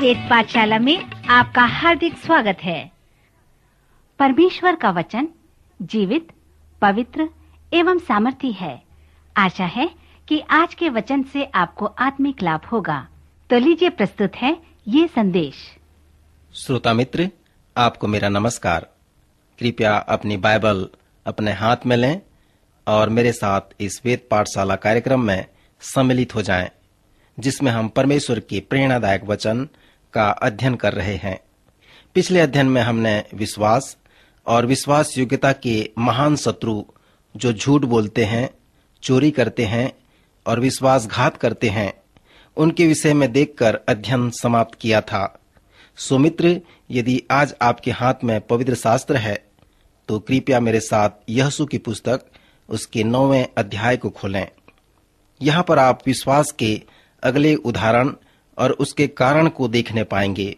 वेद पाठशाला में आपका हार्दिक स्वागत है। परमेश्वर का वचन जीवित, पवित्र एवं सामर्थी है। आशा है कि आज के वचन से आपको आत्मिक लाभ होगा। तो लीजिए प्रस्तुत है ये संदेश। श्रोता मित्र, आपको मेरा नमस्कार। कृपया अपनी बाइबल अपने हाथ में लें और मेरे साथ इस वेद पाठशाला कार्यक्रम में सम्मिलित हो जाएं, जिसमें हम परमेश्वर के प्रेरणादायक वचन का अध्ययन कर रहे हैं। पिछले अध्ययन में हमने विश्वास और विश्वास योग्यता के महान शत्रु जो झूठ बोलते हैं, चोरी करते हैं और विश्वासघात करते हैं, उनके विषय में देखकर अध्ययन समाप्त किया था। सो मित्र, यदि आज आपके हाथ में पवित्र शास्त्र है तो कृपया मेरे साथ यहोशू की पुस्तक उसके 9वें अध्याय को खोलें। यहाँ पर आप विश्वास के अगले उदाहरण और उसके कारण को देखने पाएंगे।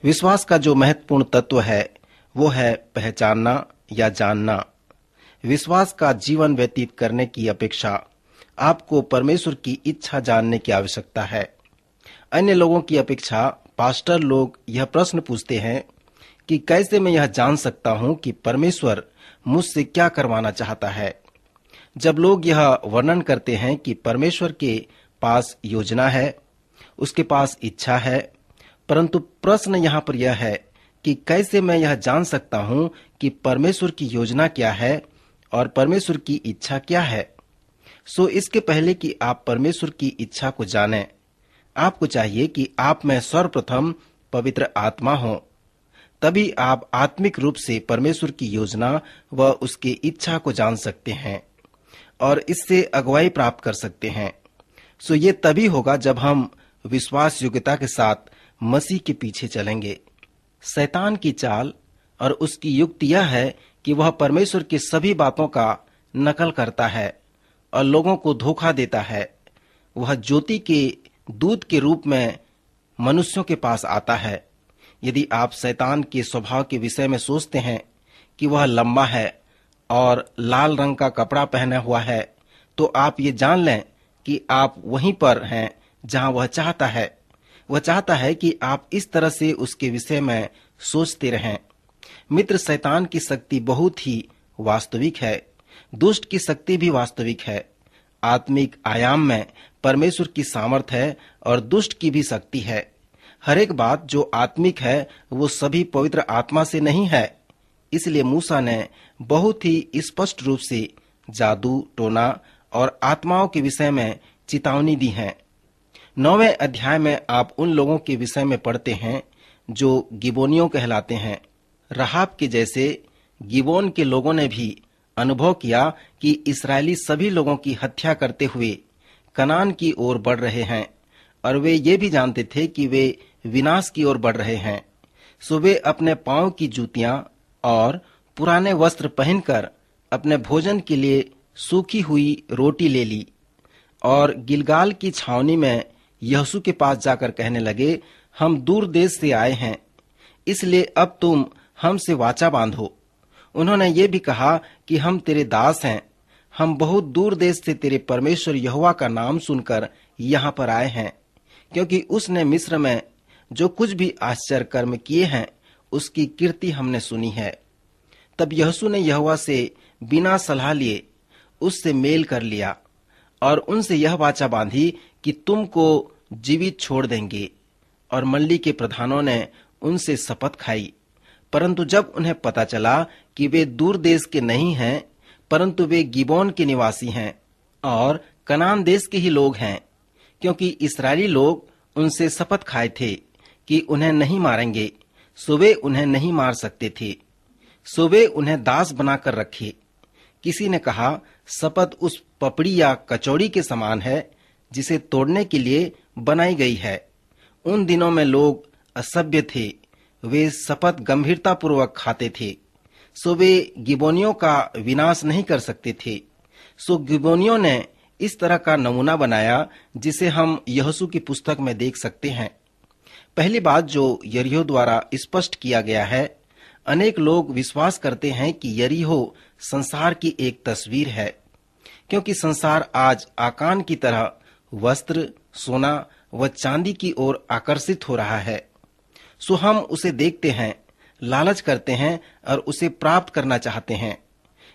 विश्वास का जो महत्वपूर्ण तत्व है वो है पहचानना या जानना। विश्वास का जीवन व्यतीत करने की अपेक्षा आपको परमेश्वर की इच्छा जानने की आवश्यकता है। अन्य लोगों की अपेक्षा पास्टर लोग यह प्रश्न पूछते हैं कि कैसे मैं यह जान सकता हूं कि परमेश्वर मुझसे क्या करवाना चाहता है। जब लोग यह वर्णन करते हैं कि परमेश्वर के पास योजना है, उसके पास इच्छा है, परंतु प्रश्न यहाँ पर यह है कि कैसे मैं यह जान सकता हूँ कि परमेश्वर की योजना क्या है और परमेश्वर की इच्छा क्या है। सो इसके पहले कि आप परमेश्वर की इच्छा को जानें, आपको चाहिए कि आप में सर्वप्रथम पवित्र आत्मा हो। तभी आप आत्मिक रूप से परमेश्वर की योजना व उसकी इच्छा को जान सकते हैं और इससे अगुवाई प्राप्त कर सकते हैं। सो ये तभी होगा जब हम विश्वास योग्यता के साथ मसीह के पीछे चलेंगे। शैतान की चाल और उसकी युक्ति यह है कि वह परमेश्वर की सभी बातों का नकल करता है और लोगों को धोखा देता है। वह ज्योति के दूत के रूप में मनुष्यों के पास आता है। यदि आप शैतान के स्वभाव के विषय में सोचते हैं कि वह लंबा है और लाल रंग का कपड़ा पहना हुआ है, तो आप ये जान लें कि आप वहीं पर हैं जहां वह चाहता है। वह चाहता है कि आप इस तरह से उसके विषय में सोचते रहें। मित्र, शैतान की शक्ति बहुत ही वास्तविक है। दुष्ट की शक्ति भी वास्तविक है। आत्मिक आयाम में परमेश्वर की सामर्थ है और दुष्ट की भी शक्ति है। हर एक बात जो आत्मिक है वो सभी पवित्र आत्मा से नहीं है। इसलिए मूसा ने बहुत ही स्पष्ट रूप से जादू, टोना और आत्माओं के विषय में चेतावनी दी है। 9वें अध्याय में आप उन लोगों के विषय में पढ़ते हैं जो गिबोनियों कहलाते हैं। राहाब के जैसे गिबोन के लोगों ने भी अनुभव किया कि इस्राएली सभी लोगों की हत्या करते हुए कनान की ओर बढ़ रहे हैं और वे ये भी जानते थे कि वे विनाश की ओर बढ़ रहे हैं। सो वे अपने पांव की जूतियां और पुराने वस्त्र पहनकर अपने भोजन के लिए सूखी हुई रोटी ले ली और गिलगाल की छावनी में यहोशू के पास जाकर कहने लगे, हम दूर देश से आए हैं, इसलिए अब तुम हमसे वाचा बांधो। उन्होंने ये भी कहा कि हम तेरे दास हैं, हम बहुत दूर देश से तेरे परमेश्वर यहोवा का नाम सुनकर यहाँ पर आए हैं, क्योंकि उसने मिस्र में जो कुछ भी आश्चर्य कर्म किए हैं उसकी कीर्ति हमने सुनी है। तब यहोशू ने यहोवा से बिना सलाह लिए उससे मेल कर लिया और उनसे यह वाचा बांधी कि तुमको जीवित छोड़ देंगे। और मंडली के प्रधानों ने उनसे शपथ खाई। परंतु जब उन्हें पता चला कि वे दूर देश के नहीं हैं, परंतु वे गिबोन के निवासी हैं और कनान देश के ही लोग हैं, क्योंकि इस्राएली लोग उनसे शपथ खाए थे कि उन्हें नहीं मारेंगे, सो वे उन्हें नहीं मार सकते थे। सो वे उन्हें दास बनाकर रखे। किसी ने कहा, शपथ उस पपड़ी या कचौड़ी के समान है जिसे तोड़ने के लिए बनाई गई है। उन दिनों में लोग असभ्य थे, वे शपथ गंभीरता पूर्वक खाते थे। सो वे गिबोनियों का विनाश नहीं कर सकते थे। सो गिबोनियों ने इस तरह का नमूना बनाया जिसे हम यहोशू की पुस्तक में देख सकते हैं। पहली बात जो यरीहो द्वारा स्पष्ट किया गया है, अनेक लोग विश्वास करते हैं कि यरीहो संसार की एक तस्वीर है, क्योंकि संसार आज आकान की तरह वस्त्र, सोना वह चांदी की ओर आकर्षित हो रहा है। सो हम उसे देखते हैं, लालच करते हैं और उसे प्राप्त करना चाहते हैं।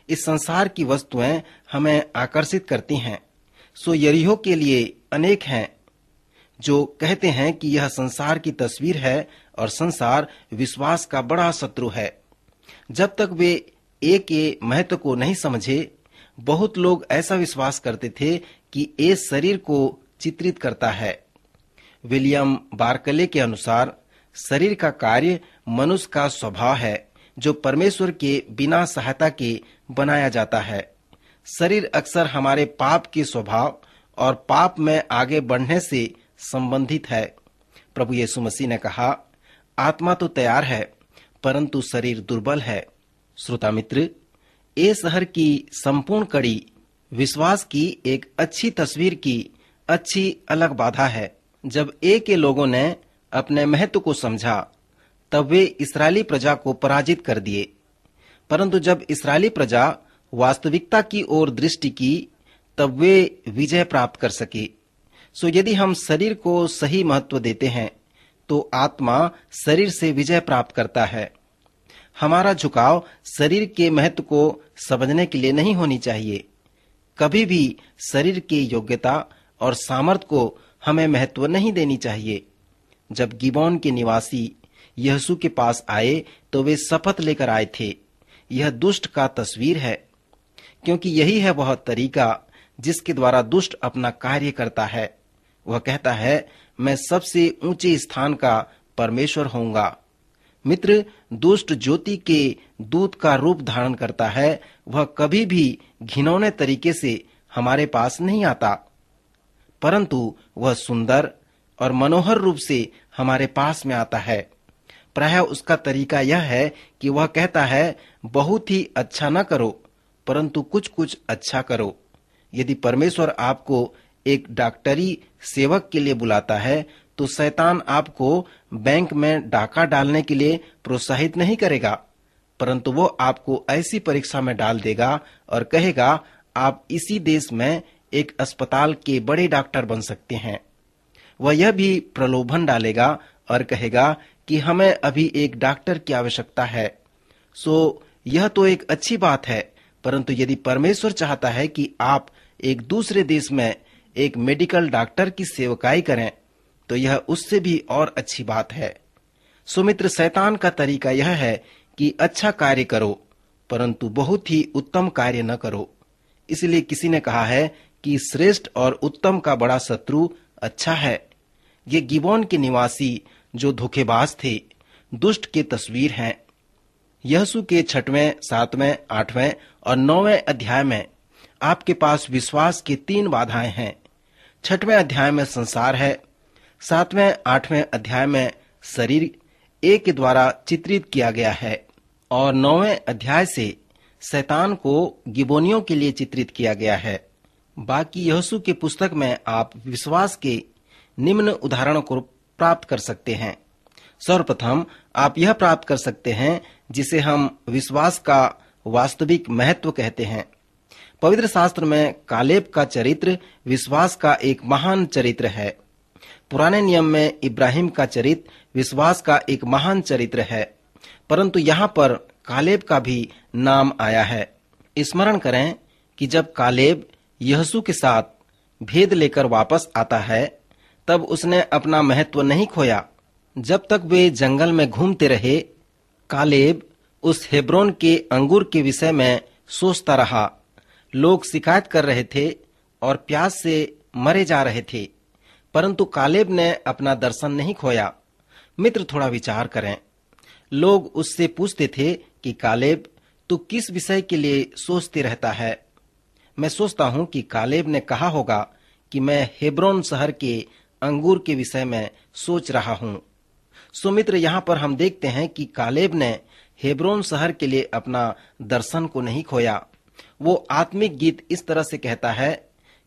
इस संसार की वस्तुएं हमें आकर्षित करती हैं। सो यरीहो के लिए अनेक हैं जो कहते हैं कि यह संसार की तस्वीर है और संसार विश्वास का बड़ा शत्रु है। जब तक वे एक के महत्व को नहीं समझे, बहुत लोग ऐसा विश्वास करते थे कि ये शरीर को चित्रित करता है। विलियम बार्कले के अनुसार शरीर का कार्य मनुष्य का स्वभाव है जो परमेश्वर के बिना सहायता के बनाया जाता है। शरीर अक्सर हमारे पाप के स्वभाव और पाप में आगे बढ़ने से संबंधित है। प्रभु यीशु मसीह ने कहा, आत्मा तो तैयार है परंतु शरीर दुर्बल है। श्रोता मित्र, ये शहर की संपूर्ण कड़ी विश्वास की एक अच्छी तस्वीर की अच्छी अलग बाधा है। जब एक के लोगों ने अपने महत्व को समझा तब वे इस्राएली प्रजा को पराजित कर दिए। परंतु जब इस्राएली प्रजा वास्तविकता की ओर दृष्टि की तब वे विजय प्राप्त कर सके। सो यदि हम शरीर को सही महत्व देते हैं तो आत्मा शरीर से विजय प्राप्त करता है। हमारा झुकाव शरीर के महत्व को समझने के लिए नहीं होनी चाहिए। कभी भी शरीर की योग्यता और सामर्थ्य को हमें महत्व नहीं देनी चाहिए। जब गिबोन के निवासी यीशु के पास आए तो वे शपथ लेकर आए थे। यह दुष्ट का तस्वीर है, क्योंकि यही है वह तरीका जिसके द्वारा दुष्ट अपना कार्य करता है। वह कहता है, मैं सबसे ऊंचे स्थान का परमेश्वर होऊंगा। मित्र, दुष्ट ज्योति के दूत का रूप धारण करता है। वह कभी भी घिनौने तरीके से हमारे पास नहीं आता, परंतु वह सुंदर और मनोहर रूप से हमारे पास में आता है। प्रायः उसका तरीका यह है कि वह कहता है, बहुत ही अच्छा न करो परंतु कुछ कुछ अच्छा करो। यदि परमेश्वर आपको एक डॉक्टरी सेवक के लिए बुलाता है तो शैतान आपको बैंक में डाका डालने के लिए प्रोत्साहित नहीं करेगा, परंतु वो आपको ऐसी परीक्षा में डाल देगा और कहेगा, आप इसी देश में एक अस्पताल के बड़े डॉक्टर बन सकते हैं। वह यह भी प्रलोभन डालेगा और कहेगा कि हमें अभी एक डॉक्टर की आवश्यकता है। सो यह तो एक अच्छी बात है, परंतु यदि परमेश्वर चाहता है कि आप एक दूसरे देश में एक मेडिकल डॉक्टर की सेवकाई करें तो यह उससे भी और अच्छी बात है। सो मित्र, शैतान का तरीका यह है कि अच्छा कार्य करो परंतु बहुत ही उत्तम कार्य न करो। इसलिए किसी ने कहा है कि श्रेष्ठ और उत्तम का बड़ा शत्रु अच्छा है। ये गिबोन के निवासी जो धोखेबाज थे, दुष्ट के तस्वीर हैं। यीशु के 6वें, 7वें, 8वें और 9वें अध्याय में आपके पास विश्वास की 3 बाधाएं हैं। 6वें अध्याय में संसार है, 7वें, 8वें अध्याय में शरीर एक के द्वारा चित्रित किया गया है और 9वें अध्याय से शैतान को गिबोनियों के लिए चित्रित किया गया है। बाकी यीशु के पुस्तक में आप विश्वास के निम्न उदाहरणों को प्राप्त कर सकते हैं। सर्वप्रथम आप यह प्राप्त कर सकते हैं जिसे हम विश्वास का वास्तविक महत्व कहते हैं। पवित्र शास्त्र में कालेब का चरित्र विश्वास का एक महान चरित्र है। पुराने नियम में इब्राहिम का चरित्र विश्वास का एक महान चरित्र है, परंतु यहाँ पर कालेब का भी नाम आया है। स्मरण करें कि जब कालेब यहोशू के साथ भेद लेकर वापस आता है तब उसने अपना महत्व नहीं खोया। जब तक वे जंगल में घूमते रहे, कालेब उस हेब्रोन के अंगूर के विषय में सोचता रहा। लोग शिकायत कर रहे थे और प्यास से मरे जा रहे थे, परंतु कालेब ने अपना दर्शन नहीं खोया। मित्र, थोड़ा विचार करें। लोग उससे पूछते थे कि कालेब, तू किस विषय के लिए सोचते रहता है? मैं सोचता हूं कि कालेब ने कहा होगा कि मैं हेब्रोन शहर के अंगूर के विषय में सोच रहा हूं। सो मित्र, यहाँ पर हम देखते हैं कि कालेब ने हेब्रोन शहर के लिए अपना दर्शन को नहीं खोया। वो आत्मिक गीत इस तरह से कहता है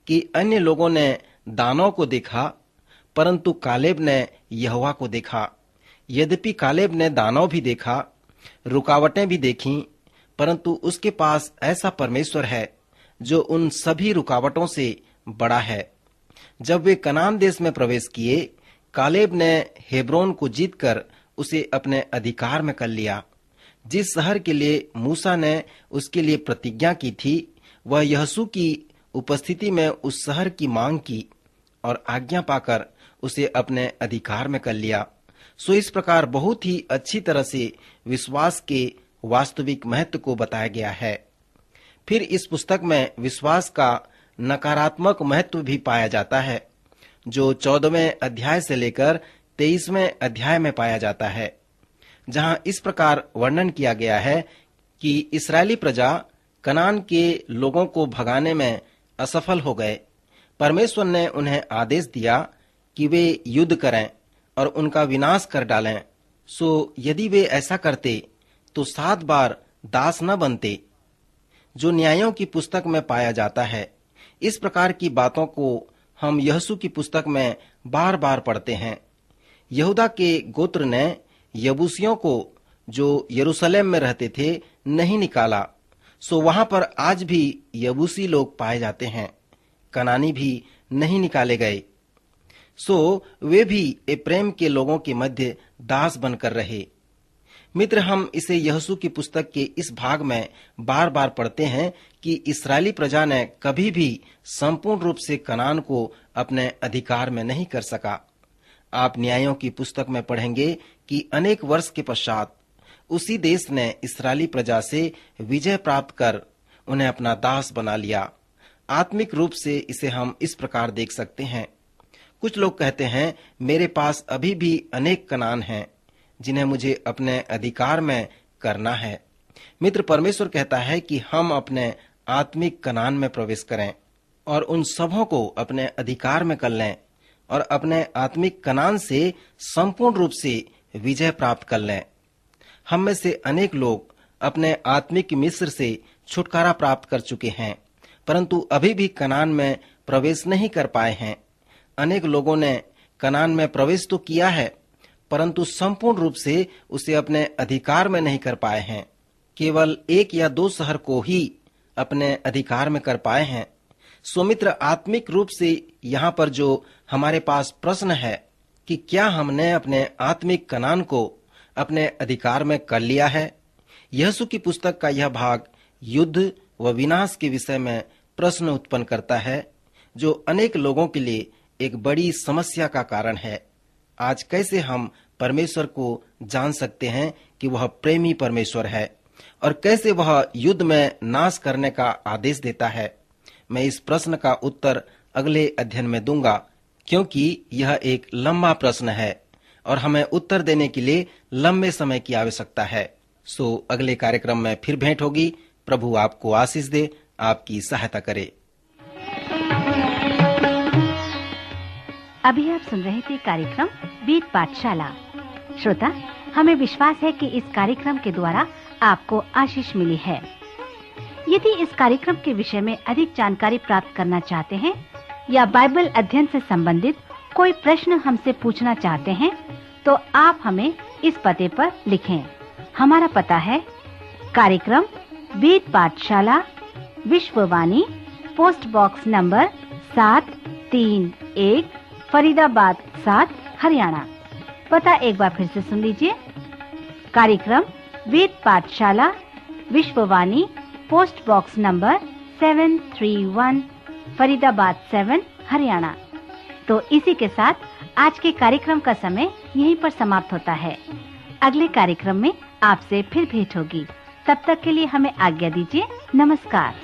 कि अन्य लोगों ने दानों को देखा परंतु कालेब ने यहोवा को देखा। यद्यपि कालेब ने दानव भी देखा, रुकावटें भी देखी, परंतु उसके पास ऐसा परमेश्वर है जो उन सभी रुकावटों से बड़ा है। जब वे कनान देश में प्रवेश किए, कालेब ने हेब्रोन को जीतकर उसे अपने अधिकार में कर लिया। जिस शहर के लिए मूसा ने उसके लिए प्रतिज्ञा की थी, वह यहोशू की उपस्थिति में उस शहर की मांग की और आज्ञा पाकर उसे अपने अधिकार में कर लिया। सो इस प्रकार बहुत ही अच्छी तरह से विश्वास के वास्तविक महत्व को बताया गया है। फिर इस पुस्तक में विश्वास का नकारात्मक महत्व भी पाया जाता है, जो 14वें अध्याय से लेकर 23वें अध्याय में पाया जाता है, जहां इस प्रकार वर्णन किया गया है कि इस्राएली प्रजा कनान के लोगों को भगाने में असफल हो गए। परमेश्वर ने उन्हें आदेश दिया कि वे युद्ध करें और उनका विनाश कर डालें। सो यदि वे ऐसा करते तो 7 बार दास न बनते, जो न्यायों की पुस्तक में पाया जाता है। इस प्रकार की बातों को हम यहोशू की पुस्तक में बार बार पढ़ते हैं। यहूदा के गोत्र ने यबूसियों को, जो यरूशलेम में रहते थे, नहीं निकाला। सो वहां पर आज भी यबूसी लोग पाए जाते हैं। कनानी भी नहीं निकाले गए। सो वे भी एप्रेम के लोगों के मध्य दास बनकर रहे। मित्र, हम इसे यहोशू की पुस्तक के इस भाग में बार बार पढ़ते हैं कि इस्राएली प्रजा ने कभी भी संपूर्ण रूप से कनान को अपने अधिकार में नहीं कर सका। आप न्यायों की पुस्तक में पढ़ेंगे कि अनेक वर्ष के पश्चात उसी देश ने इस्राएली प्रजा से विजय प्राप्त कर उन्हें अपना दास बना लिया। आत्मिक रूप से इसे हम इस प्रकार देख सकते हैं। कुछ लोग कहते हैं, मेरे पास अभी भी अनेक कनान हैं जिन्हें मुझे अपने अधिकार में करना है। मित्र, परमेश्वर कहता है कि हम अपने आत्मिक कनान में प्रवेश करें और उन सबों को अपने अधिकार में कर लें और अपने आत्मिक कनान से संपूर्ण रूप से विजय प्राप्त कर लें। हम में से अनेक लोग अपने आत्मिक मिस्र से छुटकारा प्राप्त कर चुके हैं, परंतु अभी भी कनान में प्रवेश नहीं कर पाए हैं। अनेक लोगों ने कनान में प्रवेश तो किया है, परंतु संपूर्ण रूप से उसे अपने अधिकार में नहीं कर पाए हैं। केवल 1 या 2 शहर को ही अपने अधिकार में कर पाए हैं। सो मित्र, आत्मिक रूप से यहाँ पर जो हमारे पास प्रश्न है कि क्या हमने अपने आत्मिक कनान को अपने अधिकार में कर लिया है? यहोशू की पुस्तक का यह भाग युद्ध व विनाश के विषय में प्रश्न उत्पन्न करता है, जो अनेक लोगों के लिए एक बड़ी समस्या का कारण है। आज कैसे हम परमेश्वर को जान सकते हैं कि वह प्रेमी परमेश्वर है और कैसे वह युद्ध में नाश करने का आदेश देता है? मैं इस प्रश्न का उत्तर अगले अध्ययन में दूंगा, क्योंकि यह एक लंबा प्रश्न है और हमें उत्तर देने के लिए लंबे समय की आवश्यकता है। सो अगले कार्यक्रम में फिर भेंट होगी। प्रभु आपको आशीष दे, आपकी सहायता करे। अभी आप सुन रहे थे कार्यक्रम वेद पाठशाला। श्रोता, हमें विश्वास है कि इस कार्यक्रम के द्वारा आपको आशीष मिली है। यदि इस कार्यक्रम के विषय में अधिक जानकारी प्राप्त करना चाहते हैं या बाइबल अध्ययन से संबंधित कोई प्रश्न हमसे पूछना चाहते हैं, तो आप हमें इस पते पर लिखें। हमारा पता है कार्यक्रम Ved Pathshala, Vishwavani, post box number 731, Faridabad 7, Haryana. पता एक बार फिर से सुन लीजिए। कार्यक्रम Ved Pathshala, Vishwavani, post box number 731, Faridabad 7, Haryana. तो इसी के साथ आज के कार्यक्रम का समय यहीं पर समाप्त होता है। अगले कार्यक्रम में आपसे फिर भेंट होगी। तब तक के लिए हमें आज्ञा दीजिए। नमस्कार।